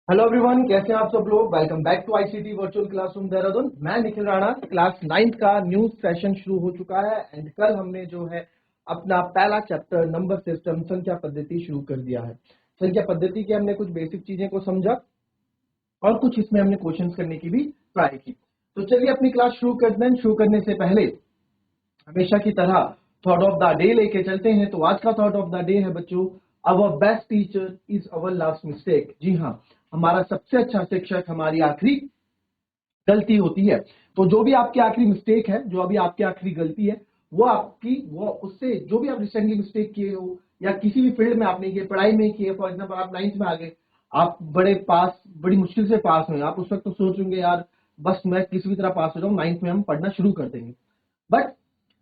Hello everyone, कैसे हैं आप सब लोग। Welcome back to ICT virtual classroom Dehradun. मैं निखिल राणा। क्लास 9th का न्यू सेशन शुरू हो चुका है एंड कल हमने जो है अपना पहला चैप्टर नंबर सिस्टम संख्या पद्धति शुरू कर दिया है। संख्या पद्धति के हमने कुछ बेसिक चीजें को समझा और कुछ इसमें हमने क्वेश्चंस करने की भी ट्राई की। तो चलिए अपनी क्लास शुरू करते हैं। शुरू करने से पहले हमेशा की तरह थॉट ऑफ द डे लेके चलते हैं। तो आज का थॉट ऑफ द डे है बच्चों, our best teacher is our last mistake. जी हाँ, हमारा सबसे अच्छा शिक्षक हमारी आखिरी गलती होती है। तो जो भी आपकी आखिरी मिस्टेक है, जो अभी आपकी आखिरी गलती है, वो उससे जो भी आप रिसेंटली मिस्टेक किए हो या किसी भी फील्ड में आपने किए, पढ़ाई में किए, फॉर एग्जाम्पल आप 9th में आ गए, आप बड़ी मुश्किल से पास हुए, आप उस वक्त तो सोचेंगे यार बस मैं किसी भी तरह पास हो जाऊं, 9th में हम पढ़ना शुरू कर देंगे। बट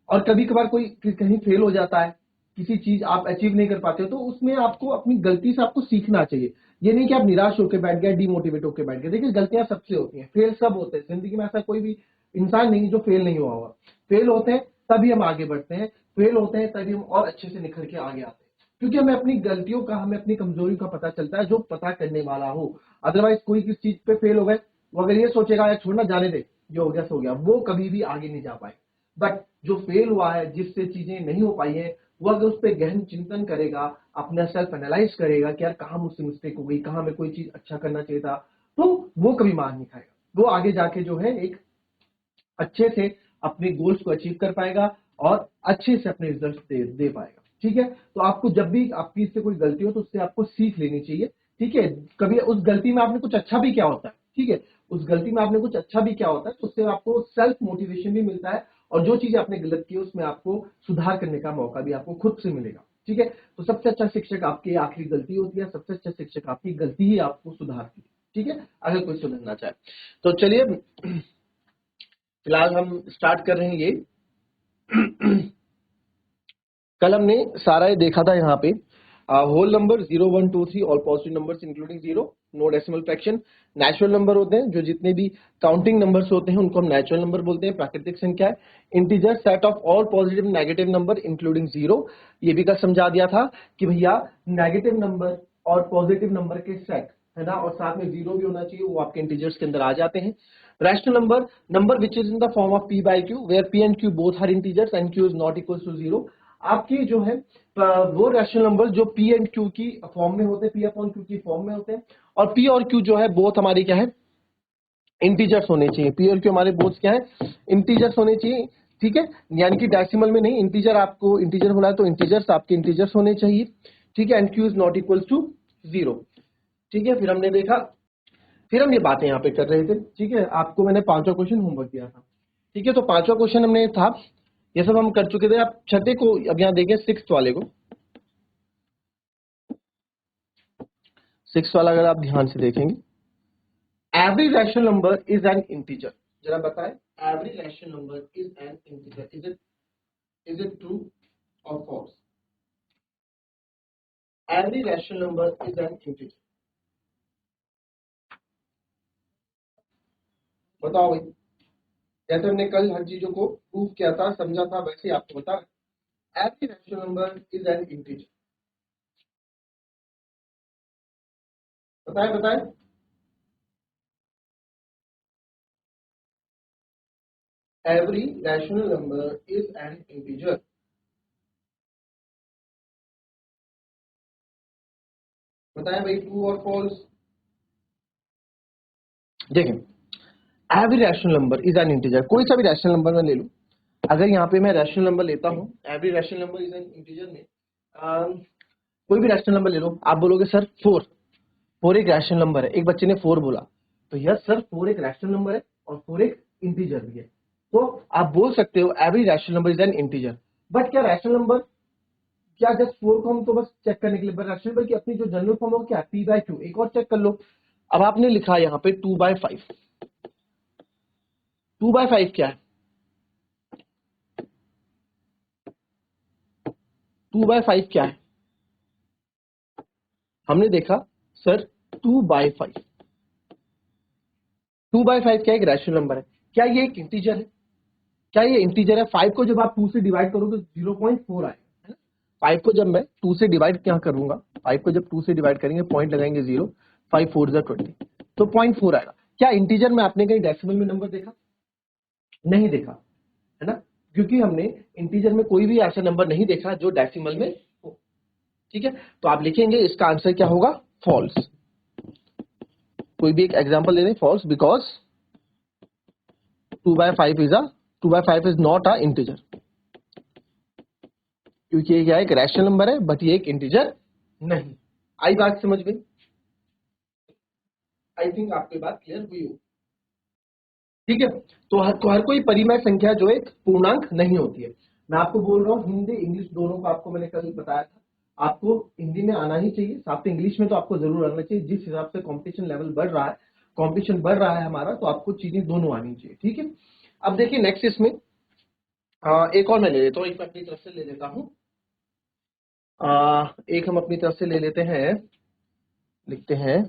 और कभी कभार कोई कहीं फेल हो जाता है, किसी चीज आप अचीव नहीं कर पाते हो, तो उसमें आपको अपनी गलती से आपको सीखना चाहिए। ये नहीं कि आप निराश होकर बैठ गए, डिमोटिवेट होकर बैठ गए। देखिए गलतियां सबसे होती हैं, फेल सब होते हैं जिंदगी में। ऐसा कोई भी इंसान नहीं जो फेल नहीं हुआ होगा। फेल होते हैं तभी हम आगे बढ़ते हैं, फेल होते हैं तभी हम और अच्छे से निखर के आगे आते हैं, क्योंकि हमें अपनी गलतियों का, हमें अपनी कमजोरी का पता चलता है जो पता करने वाला हो। अदरवाइज कोई किस चीज पे फेल हो गए, वो अगर ये सोचेगा यार छोड़ना जाने दे, जो हो गया सो हो गया, वो कभी भी आगे नहीं जा पाए। बट जो फेल हुआ है, जिससे चीजें नहीं हो पाई है, वो अगर उस पर गहन चिंतन करेगा, अपना सेल्फ एनालाइज करेगा कि यार कहाँ मुझसे मिस्टेक हो गई, कहाँ मैं कोई चीज अच्छा करना चाहिए था, तो वो कभी मार नहीं खाएगा। वो आगे जाके जो है एक अच्छे से अपने गोल्स को अचीव कर पाएगा और अच्छे से अपने रिजल्ट दे पाएगा। ठीक है, तो आपको जब भी आपकी इससे कोई गलती हो तो उससे आपको सीख लेनी चाहिए। ठीक है, कभी उस गलती में आपने कुछ अच्छा भी क्या होता है, ठीक है, उस गलती में आपने कुछ अच्छा भी क्या होता है, तो उससे आपको सेल्फ मोटिवेशन भी मिलता है और जो चीज आपने गलत की उसमें आपको सुधार करने का मौका भी आपको खुद से मिलेगा। ठीक है, तो सबसे अच्छा शिक्षक आपकी आखिरी गलती होती है, सबसे अच्छा शिक्षक आपकी गलती ही आपको सुधारती है। ठीक है, अगर कोई सुधरना चाहे तो चलिए फिलहाल हम स्टार्ट कर रहे हैं ये। कल हमने सारा ये देखा था यहाँ पे, whole number 0 1 2 3 all positive numbers including zero, no decimal fraction. Natural number होते हैं, जो जितने भी काउंटिंग नंबर्स होते हैं उनको हम नेचुरल नंबर बोलते हैं, प्राकृतिक संख्या है। Integer set of all positive negative number including zero, ये भी कल समझा दिया था कि भैया नेगेटिव नंबर और पॉजिटिव नंबर के सेट है ना, और साथ में जीरो भी होना चाहिए, वो आपके इंटीजर्स के अंदर आ जाते हैं। Rational number, number which is in the form of p by q where p and q both are integers and q is not equal to zero. आपकी जो है वो रैशनल नंबर जो p एंड q की form में होते हैं, p upon q की फॉर्म में होते हैं, और p और q जो है बोथ हमारी क्या है, इंटीजर्स होने चाहिए। p और q हमारे बोथ क्या है, इंटीजर्स होने चाहिए। ठीक है, यानी कि डेसिमल में नहीं, इंटीजर आपको इंटीजर होना है तो इंटीजर्स आपके इंटीजर्स होने चाहिए। ठीक है, and q is not equal to zero. ठीक है, फिर हमने देखा, फिर हम ये बातें यहाँ पे कर रहे थे। ठीक है, आपको मैंने पांचवा क्वेश्चन होमवर्क दिया था। ठीक है, तो पांचवा क्वेश्चन हमने था, ये सब हम कर चुके थे। आप छठे को अब यहाँ देखें, सिक्स वाले को, सिक्स वाला अगर आप ध्यान से देखेंगे, every rational number is an integer. जरा बताएं, every rational number is an integer, is it true और false? Every rational number is an integer, बताओ भाई। जैसे हमने कल हर चीजों को प्रूव किया था, समझा था, वैसे ही आपको बता रहे, every rational number is an integer. बताएं बताएं। Every rational number is an integer. बताएं भाई, ट्रू और फॉल्स। देखें, every rational number is an integer, कोई सा भी रैशनल नंबर मैं ले लूं, अगर यहाँ पे मैं रैशनल नंबर लेता हूँ, every rational number is an integer में कोई भी रैशनल नंबर ले लो, आप बोलोगे सर फोर, फोर एक रैशनल नंबर है, एक बच्चे ने फोर बोला, तो यस सर फोर एक रैशनल नंबर है और फोर एक इंटीजर भी है, तो आप बोल सकते हो every rational number is an integer. But क्या रैशनल नंबर, क्या जस्ट फोर को हम तो बस चेक करने के लिए, बट रैशनल नंबर की अपनी जो जनरल फॉर्म है क्या, p बाय क्यू। एक और चेक कर लो, अब आपने लिखा यहाँ पे 2/5, 2/5 क्या है, 2/5 क्या है, हमने देखा सर 2/5, 2/5 क्या एक रैशनल नंबर है, क्या ये एक इंटीजर है, क्या ये इंटीजर है? 5 को जब आप 2 से डिवाइड करोगे तो 0.4 आएगा, है ना। 5 को जब मैं 2 से डिवाइड क्या करूंगा, 5 को जब 2 से डिवाइड करेंगे, पॉइंट लगाएंगे 0, 5 4 20, तो 0.4 आएगा। क्या इंटीजर में आपने कहीं डेसिमल में नंबर देखा? नहीं देखा, है ना, क्योंकि हमने इंटीजर में कोई भी ऐसा नंबर नहीं देखा जो डेसिमल में हो। ठीक है, तो आप लिखेंगे इसका आंसर क्या होगा? फॉल्स। कोई भी एक एग्जांपल ले लें, false, because 2/5 is not a integer, क्योंकि ये क्या एक रैशनल नंबर है बट ये एक इंटीजर नहीं। आई बात समझ में? आई थिंक आपकी बात क्लियर हुई हो। ठीक है, तो हर कोई परिमेय संख्या जो एक पूर्णांक नहीं होती है। मैं आपको बोल रहा हूँ हिंदी इंग्लिश दोनों को, आपको मैंने कल बताया था, आपको हिंदी में आना ही चाहिए, साथ में इंग्लिश में तो आपको जरूर आना चाहिए। जिस हिसाब से कंपटीशन लेवल बढ़ रहा है, कंपटीशन बढ़ रहा है हमारा, तो आपको चीजें दोनों आनी चाहिए। ठीक है, अब देखिए नेक्स्ट इसमें एक और मैं ले लेता हूँ, एक मैं अपनी तरफ से ले लेता हूँ। एक हम अपनी तरफ से ले लेते हैं, लिखते हैं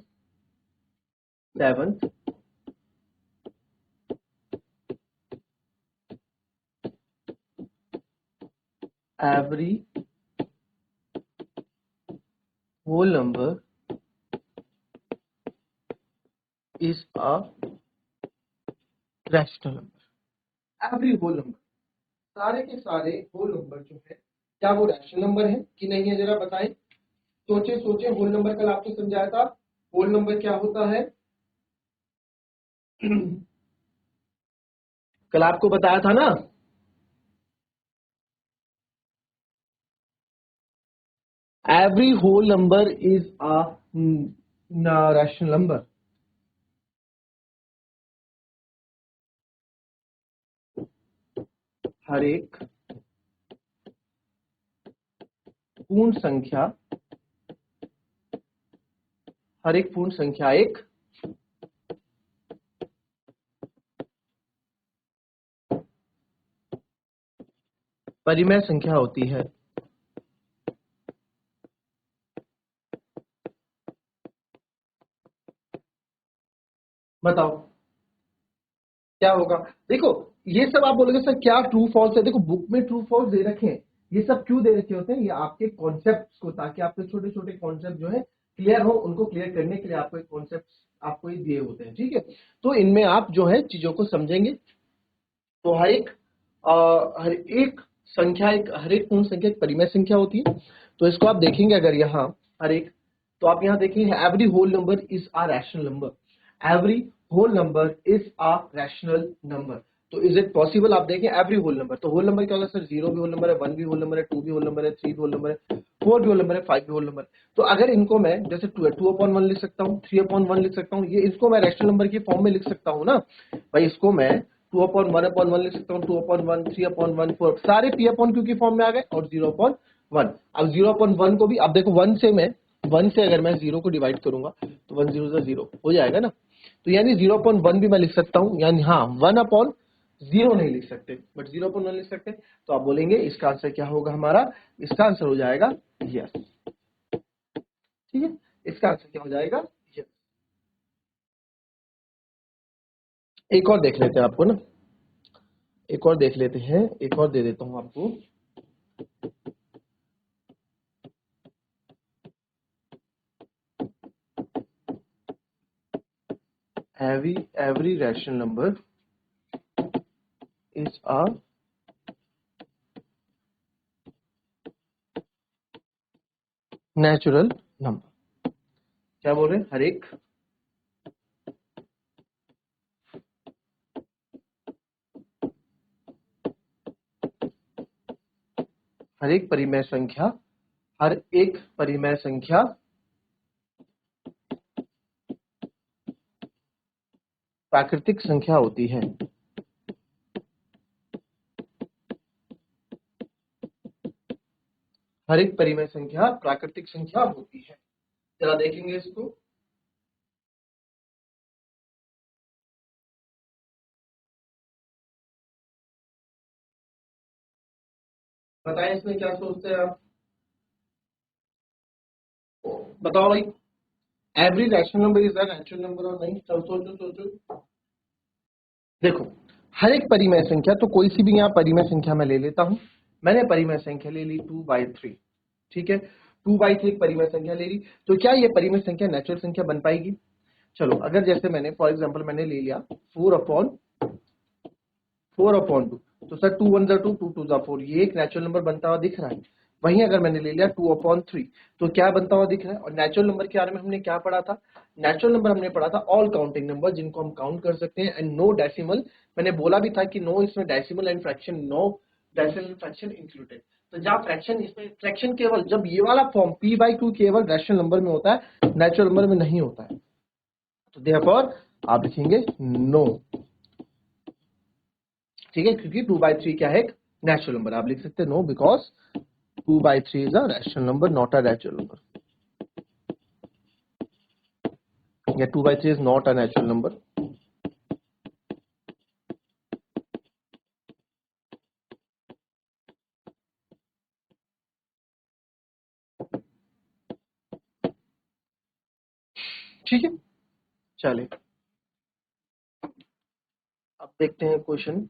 7th every whole number is a rational number। Every whole number, सारे के सारे होल नंबर जो है, क्या वो रैशनल नंबर है कि नहीं है, जरा बताएं। सोचे सोचे, होल नंबर कल आपको समझाया था, होल नंबर क्या होता है? कल आपको बताया था ना, every whole number is a rational number. हर एक पूर्ण संख्या, हर एक पूर्ण संख्या एक परिमेय संख्या होती है। बताओ क्या होगा? देखो, ये सब आप बोलोगे सर क्या ट्रू फॉल्स है, देखो बुक में ट्रू फॉल्स दे रखे हैं। ये सब क्यों दे रखे होते हैं? ये आपके कॉन्सेप्ट्स को, ताकि आपके छोटे छोटे कॉन्सेप्ट जो है क्लियर हो, उनको क्लियर करने के लिए आपको एक कॉन्सेप्ट आपको ये दिए होते हैं। ठीक है, तो इनमें आप जो है चीजों को समझेंगे, तो हर एक संख्या, एक हर एक पूर्ण संख्या एक परिमेय संख्या होती है। तो इसको आप देखेंगे अगर यहाँ हर एक, तो आप यहाँ देखेंगे every whole number is a rational number. Every whole number is a rational number. तो इज इट पॉसिबल? आप देखें एवरी होल नंबर, तो होल नंबर क्या होगा सर? 0 भी होल नंबर है, 1 भी होल नंबर है, 2 भी होल नंबर है, 3 भी होल नंबर है, 4 भी होल नंबर है, 5 भी होल नंबर है। तो अगर इनको मैं जैसे 2/1 लिख सकता हूँ, 3/1 लिख सकता हूँ, ये इसको मैं रैशनल नंबर की फॉर्म में लिख सकता हूँ ना भाई। इसको मैं 2/1/1 लिख सकता हूँ, 2/1, 3/1, 4 सारे P/Q की फॉर्म में आ गए, और 0/1। अब 0/1 को भी, अब देखो 1 से अगर मैं 0 को डिवाइड करूंगा तो 1 0 0 हो जाएगा ना। तो यानी 0/1 भी मैं लिख सकता हूँ, यानी हाँ 1/0 नहीं लिख सकते, बट 0/1 लिख सकते हैं। तो आप बोलेंगे इसका आंसर क्या होगा हमारा? इसका आंसर हो जाएगा यस। ठीक है, इसका आंसर क्या हो जाएगा? यस। एक और देख लेते हैं आपको ना, एक और देख लेते हैं, एक और दे देता हूं आपको। every rational number is a natural number। क्या बोल रहे हैं? हर एक परिमेय संख्या, हर एक परिमेय संख्या प्राकृतिक संख्या होती है। हर एक परिमेय संख्या प्राकृतिक संख्या होती है। जरा देखेंगे इसको। बताएं इसमें क्या सोचते हैं आप? बताओ भाई, every rational number is a natural number और नहीं? चलो सोचो सोचो। देखो, हर एक परिमेय संख्या, तो कोई सी भी यहाँ परिमेय संख्या मैं ले लेता हूं। मैंने परिमेय संख्या ले ली 2/3। ठीक है, 2/3 एक परिमेय संख्या ले ली, तो क्या ये परिमेय संख्या नेचुरल संख्या बन पाएगी? चलो, अगर जैसे मैंने फॉर एग्जांपल मैंने ले लिया 4/2, तो सर 2 1 2, 2 2 4, ये एक नेचुरल नंबर बनता हुआ दिख रहा है। वहीं अगर मैंने ले लिया 2/3, तो क्या बनता हुआ दिख रहा है? और नेचुरल नंबर के बारे में हमने क्या पढ़ा था? नेचुरल नंबर हमने पढ़ा था ऑल काउंटिंग नंबर, जिनको हम काउंट कर सकते हैं, एंड नो डेसिमल। मैंने बोला भी था कि नो इसमें decimal and fraction, no decimal and fraction included. तो जहाँ फ्रैक्शन, इसमें फ्रैक्शन केवल जब ये वाला फॉर्म p/2 केवल रैशनल नंबर में होता है, नेचुरल नंबर में नहीं होता है। तो देयरफॉर आप लिखेंगे नो, ठीक है, क्योंकि 2/3 क्या है? एक नेचुरल नंबर। आप लिख सकते हैं no because 2/3 is a rational number, not a natural number, या 2/3 is not a natural number. ठीक है, चलिए अब देखते हैं क्वेश्चन।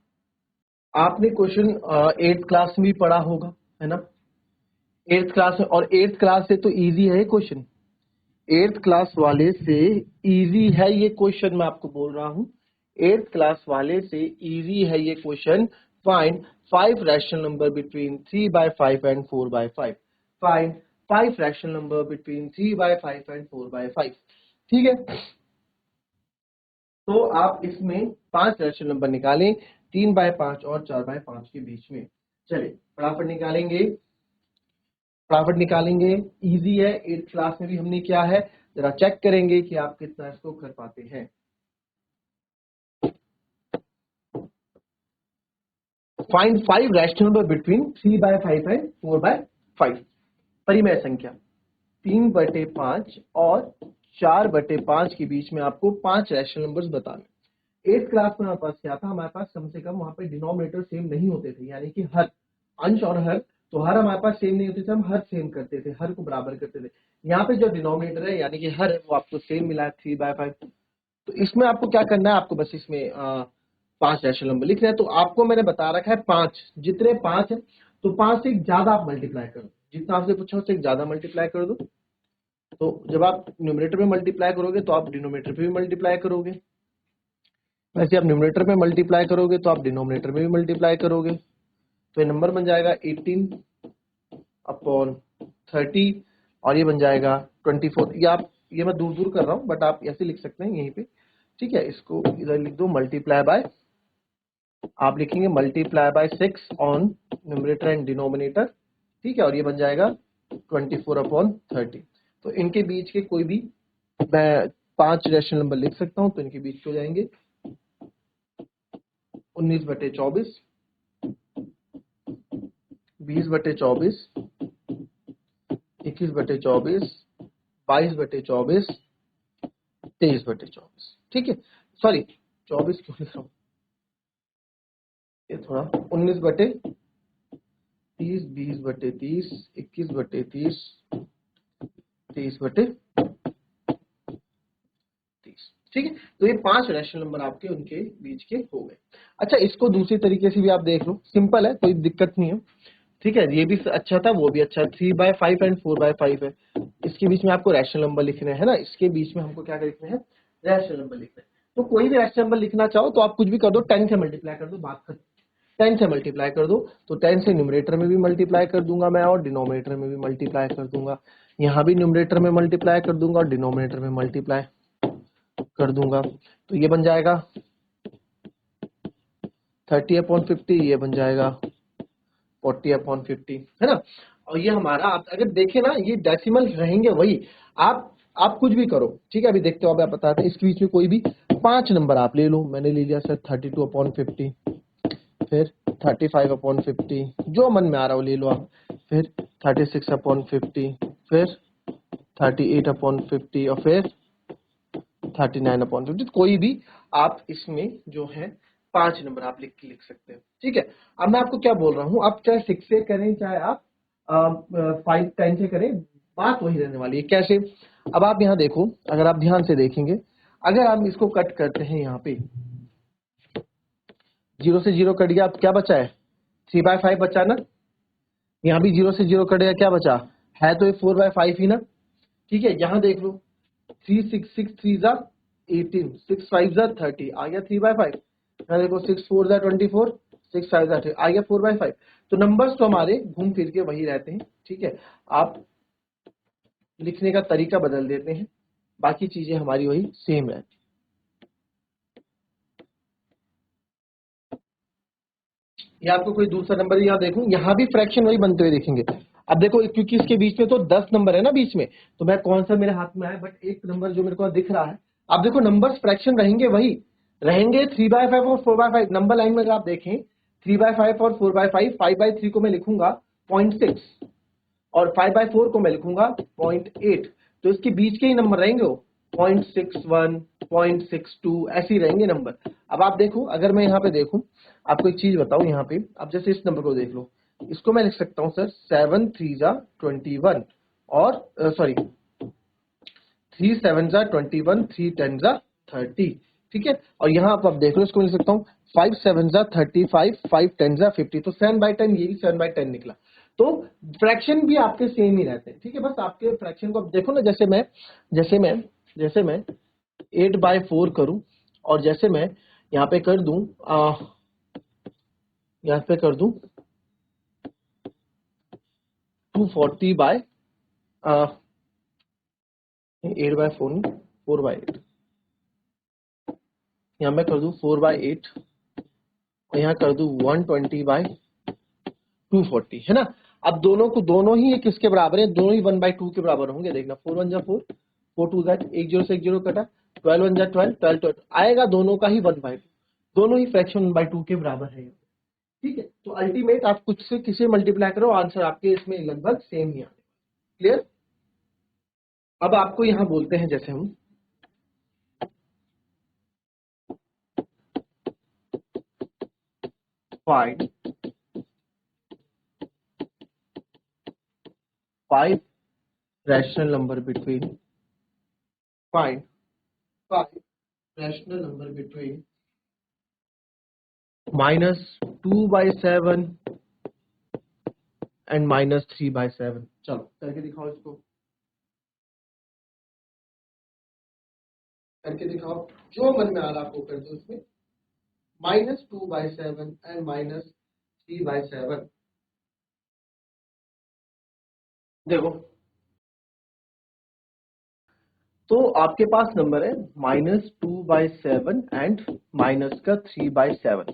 आपने क्वेश्चन 8th क्लास में भी पढ़ा होगा, है ना? 8th क्लास में, और 8th क्लास से तो इजी है क्वेश्चन, 8th क्लास वाले से इजी है ये क्वेश्चन, मैं आपको बोल रहा हूं 8th क्लास वाले से इजी है ये question. Find 5 rational number between 3/5 and 4/5। Find 5 rational number between 3/5 and 4/5। ठीक है, तो आप इसमें 5 रैशनल नंबर निकालें 3/5 और 4/5 के बीच में। चलिए फटाफट निकालेंगे, इजी है। 8th क्लास में भी हमने किया है, जरा चेक करेंगे कि आप कितना इसको कर पाते हैं। Find 5 rational number between 3/5 and 4/5। परिमेय संख्या 3/5 और 4/5 के बीच में आपको 5 रैशनल नंबर्स बताने। 8th क्लास में हमारे पास क्या था? हमारे पास कम से कम वहां पे डिनोमिनेटर सेम नहीं होते थे, यानी कि हर, अंश और हर, तो हर हमारे पास सेम नहीं होते थे, हम हर सेम करते थे, हर को बराबर करते थे। यहाँ पे जो डिनोमिनेटर है यानी कि हर है, वो आपको सेम मिला है 3/5। तो इसमें आपको क्या करना है? आपको बस इसमें 5 रैशनल नंबर लिखना है। तो आपको मैंने बता रखा है 5, जितने 5 है तो 5 से एक ज्यादा आप मल्टीप्लाई करो, जितना आपसे पूछा उससे एक ज्यादा मल्टीप्लाई कर दो। तो जब आप न्यूमरेटर में मल्टीप्लाई करोगे तो आप डिनोमिनेटर पे भी मल्टीप्लाई करोगे, वैसे आप न्यूमरेटर में मल्टीप्लाई करोगे तो आप डिनोमिनेटर में भी मल्टीप्लाई करोगे। तो ये नंबर बन जाएगा 18/30, और ये बन जाएगा 24। ये आप, ये मैं दूर दूर कर रहा हूँ, बट आप ऐसे लिख सकते हैं यहीं पे, ठीक है। इसको इधर लिख दो, मल्टीप्लाई बाय, आप लिखेंगे multiply by 6 on numerator and denominator, ठीक है, और ये बन जाएगा 24/30। तो इनके बीच के कोई भी मैं 5 रैशनल नंबर लिख सकता हूं, तो इनके बीच हो जाएंगे 19/24, 20/24, 21/24, 22/24, 23/24। ठीक है, सॉरी 24 क्यों लिख रहा हूँ, ये थोड़ा 19/30, 20/30, 21/30, 23/30। ठीक है, तो ये 5 रैशनल नंबर आपके उनके बीच के हो गए। अच्छा, इसको दूसरी तरीके से भी आप देख लो, सिंपल है, कोई दिक्कत नहीं है। ठीक है, ये भी अच्छा था, वो भी अच्छा, 3/5 एंड 4/5 है, इसके बीच में आपको रैशनल नंबर लिखने हैं ना, इसके बीच में हमको क्या लिखना है? रैशनल नंबर लिखना है। तो कोई भी रैशनल नंबर लिखना चाहो तो आप कुछ भी कर दो, 10 से मल्टीप्लाई कर दो, बात खत्म। 10 से मल्टीप्लाई कर दो, तो 10 से न्यूमरेटर में भी मल्टीप्लाई कर दूंगा मैं, और डिनोमिनेटर में भी मल्टीप्लाई कर दूंगा। यहाँ भी न्यूमरेटर में मल्टीप्लाई कर दूंगा और डिनोमिनेटर में मल्टीप्लाई कर दूंगा। तो ये बन जाएगा 30/50, ये बन जाएगा 40/50, है ना। और ये हमारा, आप अगर देखें ना, ये डेसिमल रहेंगे वही, आप कुछ भी करो, ठीक है। अभी देखते हो, अब आप बताते हैं, इसके बीच में कोई भी 5 नंबर आप ले लो। मैंने ले लिया सर 32/50, फिर 35/50, जो मन में आ रहा हो ले लो आप, फिर 36/50, फिर 38/50, और फिर 39/50। कोई भी आप इसमें जो है 5 नंबर आप लिख सकते हैं, ठीक है। अब मैं आपको क्या बोल रहा हूं, आप चाहे 6 से करें, चाहे आप 5 10 से करें, बात वही रहने वाली है। कैसे? अब आप यहाँ देखो, अगर आप ध्यान से देखेंगे, अगर हम इसको कट करते हैं, यहाँ पे 0 से 0 कट गया, अब क्या बचा है? 3/5 बचा ना। यहाँ भी 0 से 0 कट गया, क्या बचा? है तो ये 4/5 ही ना, ठीक है। यहाँ देख लो 3 6 6 3 जा 18, 6 5 जा 30, आ गया 3/5। यहाँ देखो 6 4 जा 24, 6 5 जा 30, आ गया 4/5। तो नंबर्स तो हमारे घूम फिर के वही रहते हैं, ठीक है। आप लिखने का तरीका बदल देते हैं, बाकी चीजें हमारी वही सेम रहती है। या आपको कोई दूसरा नंबर यहाँ देखूं, यहाँ भी फ्रैक्शन वही बनते हुए देखेंगे। अब देखो क्योंकि इसके बीच में तो 10 नंबर है ना बीच में, तो मैं कौन सा मेरे हाथ में है, बट एक नंबर जो मेरे को दिख रहा है। अब देखो नंबर्स फ्रैक्शन रहेंगे वही रहेंगे, 3/5 और 4/5। नंबर लाइन में अगर आप देखें 3/5 और 4/5, 5/3 को मैं लिखूंगा 0.6 और 5/4 को मैं लिखूंगा 0.8। तो इसके बीच के ही नंबर रहेंगे वो 0.61, 0.62 ऐसे ही रहेंगे नंबर। अब आप देखो, अगर मैं यहाँ पे देखूं, आपको एक चीज बताऊं यहाँ पे, अब जैसे इस नंबर को देख लो, इसको मैं लिख सकता हूँ सर 7 3 जा 21 और सॉरी 3 7 जा 21, 3 10 जा 30, ठीक है। और यहाँ आप देख लो, इसको मैं लिख सकता हूँ 5 7 जा 35, 5 10 जा 50, तो 7/10, ये भी 7/10 निकला। तो फ्रैक्शन भी आपके सेम ही रहते हैं, ठीक है। बस आपके फ्रैक्शन को आप देखो ना, जैसे मैं 8/4 करूं और जैसे मैं यहाँ पे कर दूं यहाँ पे कर दूं 240/8/4 नहीं, 4/8, यहाँ मैं कर दूं 4/8 और यहाँ कर दूं 120/240, है ना। अब दोनों ही किसके बराबर है, दोनों ही 1/2 के बराबर होंगे। देखना 4 1 जा 4, 4 2 जा 1 0 से 1 0 कटा, 12 1 जा 12, 12 12 आएगा, दोनों का ही 1/2, दोनों ही फ्रैक्शन 1/2 के बराबर है, ठीक है। तो अल्टीमेट आप कुछ से किसे मल्टीप्लाई करो, आंसर आपके इसमें लगभग सेम ही आएगा। क्लियर। अब आपको यहां बोलते हैं, जैसे हम find 5 rational number between find 5 rational number between -2/7 and -3/7। चलो करके दिखाओ, इसको करके दिखाओ, जो मन में आ रहा आपको कर दो इसमें। -2/7 एंड -3/7, देखो तो आपके पास नंबर है -2/7 एंड -3/7।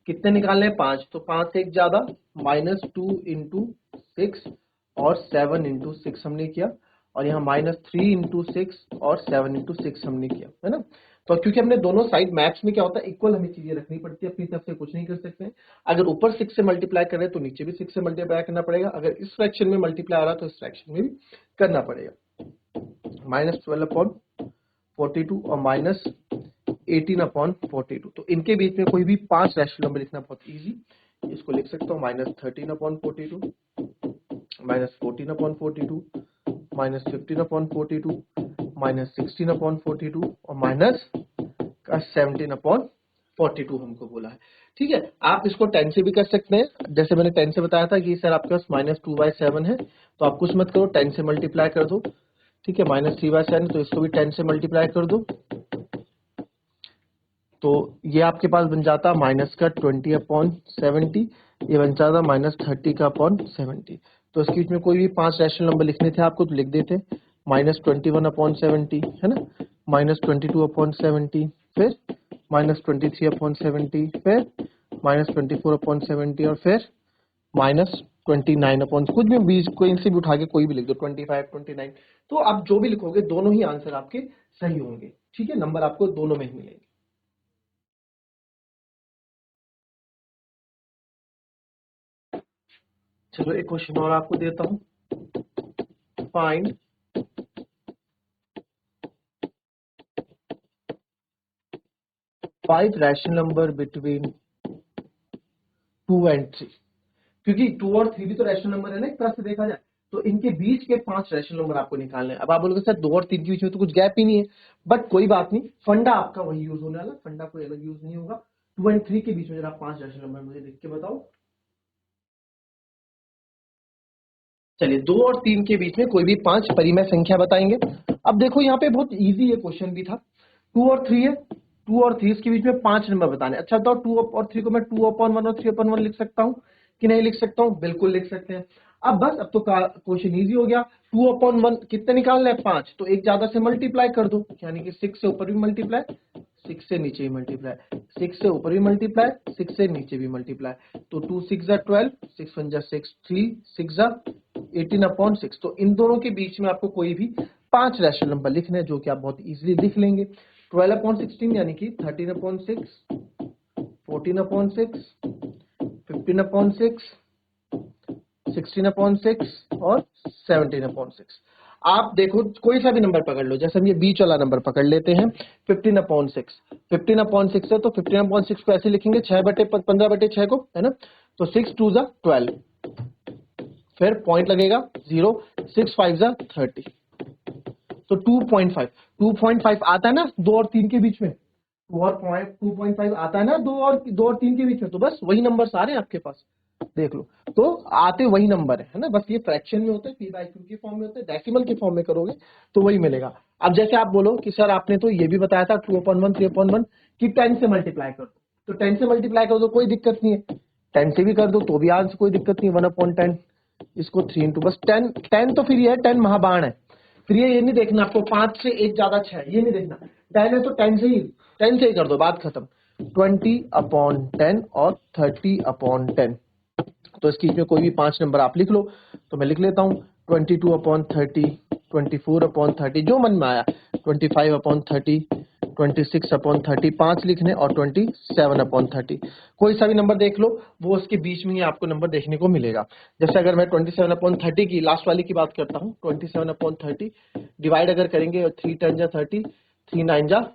कितने निकालने हैं, 5, तो 5 से एक ज्यादा, -2 इंटू 6 और 7 इंटू 6 हमने किया, और यहाँ -3 इंटू 6 और 7 इंटू 6 हमने किया, है ना। तो क्योंकि हमने दोनों साइड, मैथ्स में क्या होता है, इक्वल हमें चीजें रखनी पड़ती है, अपनी तरफ से कुछ नहीं कर सकते हैं। अगर ऊपर 6 से मल्टीप्लाई करें तो नीचे भी 6 से मल्टीप्लाई करना पड़ेगा, अगर इस फ्रैक्शन में मल्टीप्लाई आ रहा तो इस फ्रैक्शन में भी करना पड़ेगा। -12/42 और -18/42, तो इनके बीच में कोई भी 5 रैशनल नंबर लिखना बहुत इजी। इसको लिख सकता हूँ -13/42, -14/42, -15/42, -16/42 और -17/42 हमको बोला है, ठीक है। आप इसको 10 से भी कर सकते हैं, जैसे मैंने 10 से बताया था कि सर आपके पास -2/7 है, तो आप कुछ मत करो, 10 से मल्टीप्लाई कर दो, ठीक है। -3/7, तो इसको भी 10 से मल्टीप्लाई कर दो, तो ये आपके पास बन जाता -20/70, ये बन जाता -30/70। तो इसके बीच में कोई भी 5 रैशनल नंबर लिखने थे आपको, तो लिख देते, -21/70, है ना, -22/70, फिर -23/70, फिर -24/70 और फिर -29 कुछ भी बीच कोई इनसे भी उठा के कोई भी लिख दो, 25 29। तो आप जो भी लिखोगे दोनों ही आंसर आपके सही होंगे, ठीक है। नंबर आपको दोनों में ही मिलेंगे। चलो एक क्वेश्चन और आपको देता हूं, find 5 rational number between 2 and 3। क्योंकि 2 और 3 भी तो रैशनल नंबर है ना, एक तरह से देखा जाए, तो इनके बीच के 5 रैशनल नंबर आपको निकालने हैं। अब आप बोलोगे सर 2 और 3 के बीच में तो कुछ गैप ही नहीं है, बट कोई बात नहीं, फंडा आपका वही यूज होने वाला, फंडा कोई अलग यूज नहीं होगा। 2 एंड 3 के बीच में जरा 5 रैशनल नंबर मुझे लिख के बताओ। चलिए 2 और 3 के बीच में कोई भी 5 परिमेय संख्या बताएंगे। अब देखो यहाँ पे बहुत इजी ये क्वेश्चन भी था। 2 और 3 है, 2 और 3 के बीच में 5 नंबर बताने। अच्छा बताओ 2 और 3 को मैं 2/1 और 3/1 लिख सकता हूँ कि नहीं लिख सकता हूँ? बिल्कुल लिख सकते हैं। अब बस अब तो क्वेश्चन इजी हो गया। 2/1 कितने निकालना है? 5। तो एक ज्यादा से मल्टीप्लाई कर दो, यानी कि 6 से ऊपर भी मल्टीप्लाई, 6 से नीचे भी मल्टीप्लाई, 6 से ऊपर भी मल्टीप्लाई, 6 से नीचे भी मल्टीप्लाई। तो 2 6 12, 6 1 6, 3 6 18/6। तो इन दोनों के बीच में आपको कोई भी 5 रैशनल नंबर लिखने हैं, जो कि आप बहुत इजीली लिख लेंगे। 12/16 यानी कि 13/6, 14/6, 15/6, 16/6 और 17/6। आप देखो कोई सा भी नंबर पकड़ लो, जैसे हम ये बीच वाला नंबर पकड़ लेते हैं 15/6। 15/6 है तो 15/6 को ऐसे लिखेंगे 6/15/6 को, है ना? तो 6 2 12, फिर पॉइंट लगेगा 0, 6 5 30। तो 2.5, 2.5 आता है ना 2 और 3 के बीच में। 2.5 आता है ना 2 और 3 के बीच में। तो बस वही नंबर सारे हैं आपके पास, देख लो। तो आते वही नंबर है ना? बस ये फ्रैक्शन में होते हैं, p/q के फॉर्म में होते हैं, डेसिमल के फॉर्म में करोगे तो वही मिलेगा। अब जैसे आप बोलो कि सर आपने तो ये भी बताया था 2/1 3/1 कि 10 से मल्टीप्लाई कर दो, तो 10 से मल्टीप्लाई कर दो कोई दिक्कत नहीं है, 10 से भी कर दो तो भी आंसर कोई दिक्कत नहीं, 1/10। इसको 3 इंटू बस 10, 10 तो फिर ये है 10 महाबाण है। फिर ये नहीं देखना आपको 5 से एक ज्यादा 6, ये नहीं देखना। 10 है तो 10 से ही कर दो, बात खत्म। 20/10 और 30/10। तो इसके बीच में कोई भी 5 नंबर आप लिख लो। तो मैं लिख लेता हूँ 22/30, 24/30, जो मन में आया, 25/30, 26/30, 5 लिखने, और 27/30। कोई सा भी नंबर देख लो, वो उसके बीच में ही आपको नंबर देखने को मिलेगा। जैसे अगर मैं 27/30 की लास्ट वाली की बात करता हूँ, 27/30 डिवाइड अगर करेंगे, 3 10 30, 3 9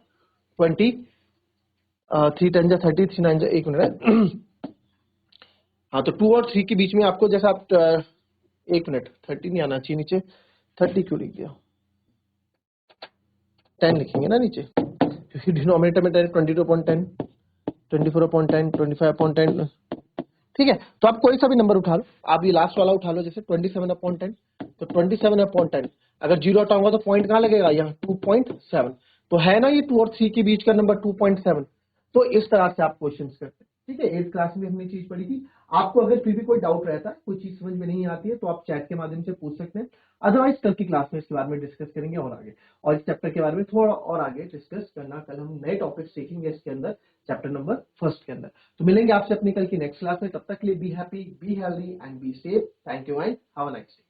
20, 3 10 30, 3 9 एक मिनट। हाँ, तो 2 और 3 के बीच में आपको, जैसा आप एक मिनट, 30 नहीं आना चाहिए नीचे, 30 क्यों लिख दिया? 10 लिखेंगे ना नीचे, क्योंकि डिनोमिनेटर में 22/10, 24/10, 25/10। ठीक है, तो आप कोई सा भी नंबर उठा लो, आप ये लास्ट वाला उठा लो, जैसे 27/10। तो 27/10 अगर जीरो हटाऊंगा तो पॉइंट कहाँ लगेगा? यहाँ 2.7। तो है ना ये 2 और 3 के बीच का नंबर 2.7। तो इस तरह से आप क्वेश्चन करते हैं। ठीक है, 8th क्लास में हमने चीज पढ़ी थी। आपको अगर फिर भी कोई डाउट रहता है, कोई चीज समझ में नहीं आती है, तो आप चैट के माध्यम से पूछ सकते हैं। अदरवाइज कल की क्लास में इसके बारे में डिस्कस करेंगे और आगे, और इस चैप्टर के बारे में थोड़ा और आगे डिस्कस करना। कल हम नए टॉपिक सीखेंगे इसके अंदर, चैप्टर नंबर 1 के अंदर। तो मिलेंगे आपसे अपनी कल की नेक्स्ट क्लास में। तब तक के लिए be happy, be healthy and be safe. Thank you and have a nice day.